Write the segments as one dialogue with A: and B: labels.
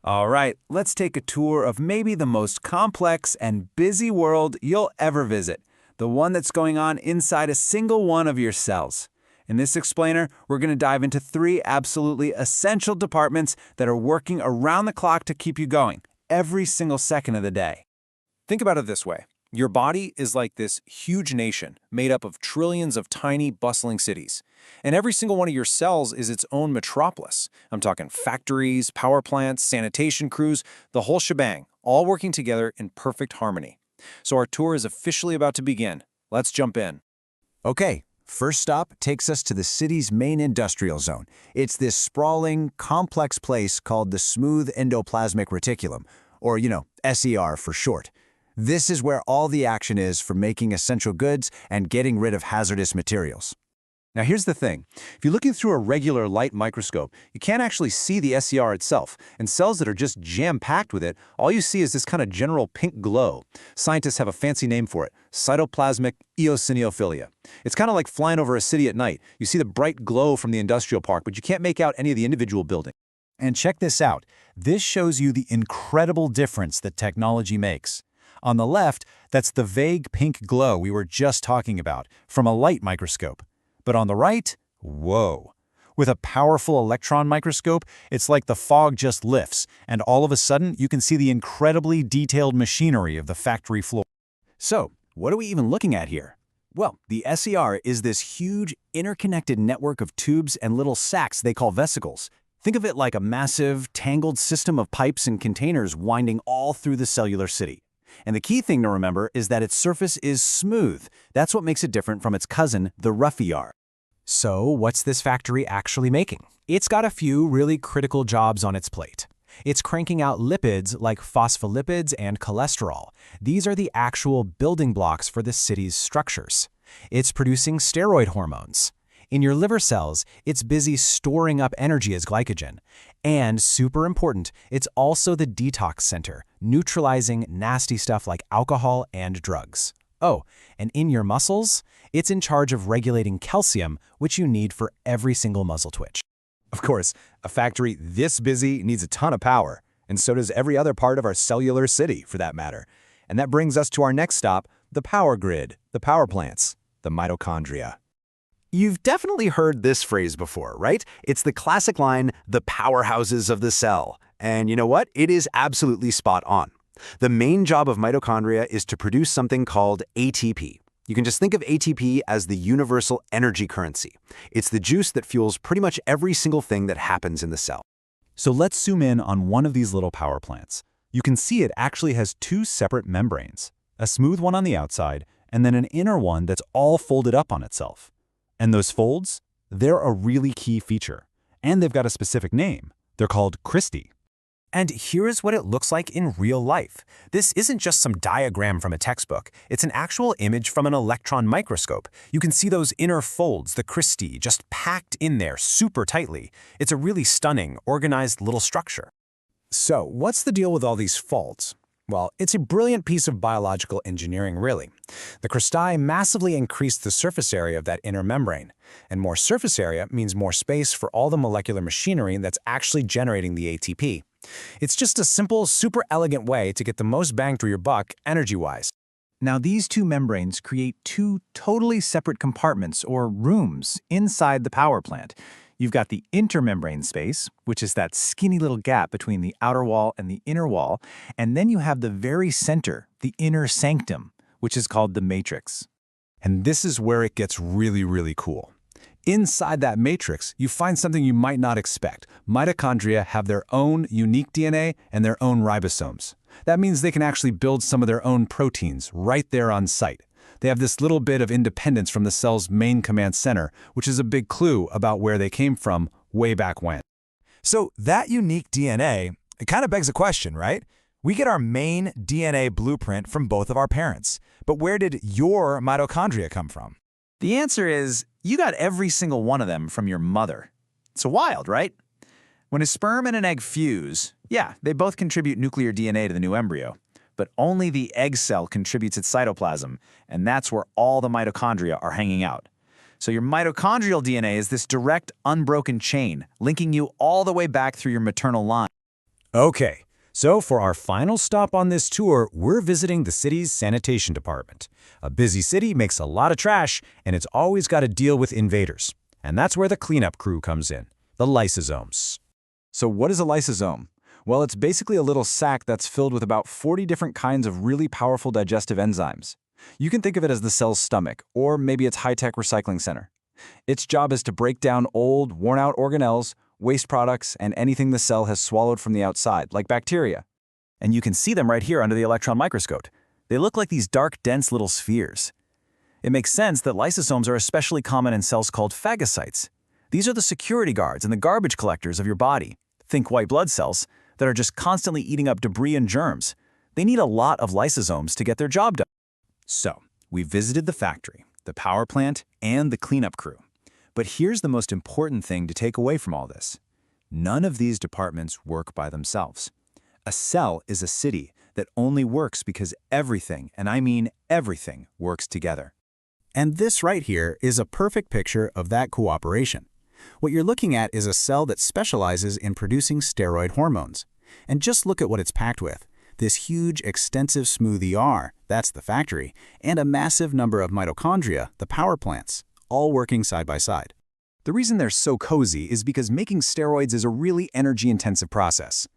A: All right, let's take a tour of maybe the most complex and busy world you'll ever visit, the one that's going on inside a single one of your cells. In this explainer, we're going to dive into three absolutely essential departments that are working around the clock to keep you going, every single second of the day.
B: Think about it this way. Your body is like this huge nation made up of trillions of tiny, bustling cities. And every single one of your cells is its own metropolis. I'm talking factories, power plants, sanitation crews, the whole shebang, all working together in perfect harmony. So our tour is officially about to begin. Let's jump in.
C: Okay, first stop takes us to the city's main industrial zone. It's this sprawling, complex place called the smooth endoplasmic reticulum, or, SER for short. This is where all the action is for making essential goods and getting rid of hazardous materials.
B: Now here's the thing. If you're looking through a regular light microscope, you can't actually see the SER itself, and cells that are just jam-packed with it, all you see is this kind of general pink glow. Scientists have a fancy name for it, cytoplasmic eosinophilia. It's kind of like flying over a city at night. You see the bright glow from the industrial park, but you can't make out any of the individual buildings.
C: And check this out. This shows you the incredible difference that technology makes. On the left, that's the vague pink glow we were just talking about from a light microscope. But on the right, whoa. With a powerful electron microscope, it's like the fog just lifts, and all of a sudden you can see the incredibly detailed machinery of the factory floor. So, what are we even looking at here? Well, the SER is this huge, interconnected network of tubes and little sacs they call vesicles. Think of it like a massive, tangled system of pipes and containers winding all through the cellular city. And the key thing to remember is that its surface is smooth. That's what makes it different from its cousin, the rough ER. So, what's this factory actually making? It's got a few really critical jobs on its plate. It's cranking out lipids like phospholipids and cholesterol. These are the actual building blocks for the city's structures. It's producing steroid hormones. In your liver cells, it's busy storing up energy as glycogen. And super important, it's also the detox center, neutralizing nasty stuff like alcohol and drugs. Oh, and in your muscles, it's in charge of regulating calcium, which you need for every single muscle twitch.
B: Of course, a factory this busy needs a ton of power, and so does every other part of our cellular city, for that matter. And that brings us to our next stop, the power grid, the power plants, the mitochondria.
D: You've definitely heard this phrase before, right? It's the classic line, the powerhouses of the cell. And you know what? It is absolutely spot on. The main job of mitochondria is to produce something called ATP. You can just think of ATP as the universal energy currency. It's the juice that fuels pretty much every single thing that happens in the cell.
C: So let's zoom in on one of these little power plants. You can see it actually has two separate membranes, a smooth one on the outside, and then an inner one that's all folded up on itself. And those folds, they're a really key feature. And they've got a specific name. They're called cristae.
E: And here's what it looks like in real life. This isn't just some diagram from a textbook. It's an actual image from an electron microscope. You can see those inner folds, the cristae, just packed in there super tightly. It's a really stunning, organized little structure.
B: So, what's the deal with all these folds? Well, it's a brilliant piece of biological engineering, really. The cristae massively increase the surface area of that inner membrane, and more surface area means more space for all the molecular machinery that's actually generating the ATP. It's just a simple, super elegant way to get the most bang for your buck energy-wise.
C: Now, these two membranes create two totally separate compartments or rooms inside the power plant. You've got the intermembrane space, which is that skinny little gap between the outer wall and the inner wall, and then you have the very center, the inner sanctum, which is called the matrix.
B: And this is where it gets really, really cool. Inside that matrix, you find something you might not expect. Mitochondria have their own unique DNA and their own ribosomes. That means they can actually build some of their own proteins right there on site. They have this little bit of independence from the cell's main command center, which is a big clue about where they came from way back when.
F: So that unique DNA, it kind of begs a question, right? We get our main DNA blueprint from both of our parents. But where did your mitochondria come from?
C: The answer is, you got every single one of them from your mother. It's wild, right? When a sperm and an egg fuse, yeah, they both contribute nuclear DNA to the new embryo. But only the egg cell contributes its cytoplasm, and that's where all the mitochondria are hanging out. So your mitochondrial DNA is this direct, unbroken chain, linking you all the way back through your maternal line. Okay, so for our final stop on this tour, we're visiting the city's sanitation department. A busy city makes a lot of trash, and it's always got to deal with invaders. And that's where the cleanup crew comes in, the lysosomes.
B: So what is a lysosome? Well, it's basically a little sac that's filled with about 40 different kinds of really powerful digestive enzymes. You can think of it as the cell's stomach, or maybe its high-tech recycling center. Its job is to break down old, worn-out organelles, waste products, and anything the cell has swallowed from the outside, like bacteria.
A: And you can see them right here under the electron microscope. They look like these dark, dense little spheres. It makes sense that lysosomes are especially common in cells called phagocytes. These are the security guards and the garbage collectors of your body. Think white blood cells that are just constantly eating up debris and germs. They need a lot of lysosomes to get their job done.
C: So, we visited the factory, the power plant, and the cleanup crew. But here's the most important thing to take away from all this. None of these departments work by themselves. A cell is a city that only works because everything, and I mean everything, works together. And this right here is a perfect picture of that cooperation. What you're looking at is a cell that specializes in producing steroid hormones. And just look at what it's packed with. This huge, extensive smooth ER, that's the factory, and a massive number of mitochondria, the power plants, all working side by side. The reason they're so cozy is because making steroids is a really energy-intensive process.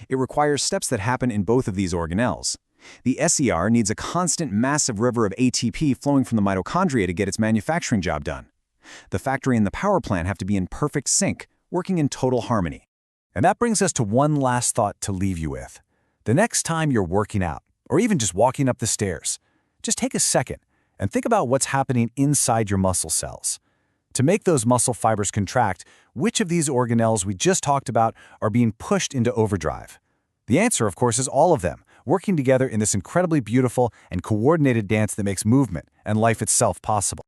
C: It requires steps that happen in both of these organelles. The SER needs a constant massive river of ATP flowing from the mitochondria to get its manufacturing job done. The factory and the power plant have to be in perfect sync, working in total harmony. And that brings us to one last thought to leave you with. The next time you're working out, or even just walking up the stairs, just take a second and think about what's happening inside your muscle cells. To make those muscle fibers contract, which of these organelles we just talked about are being pushed into overdrive? The answer, of course, is all of them, working together in this incredibly beautiful and coordinated dance that makes movement and life itself possible.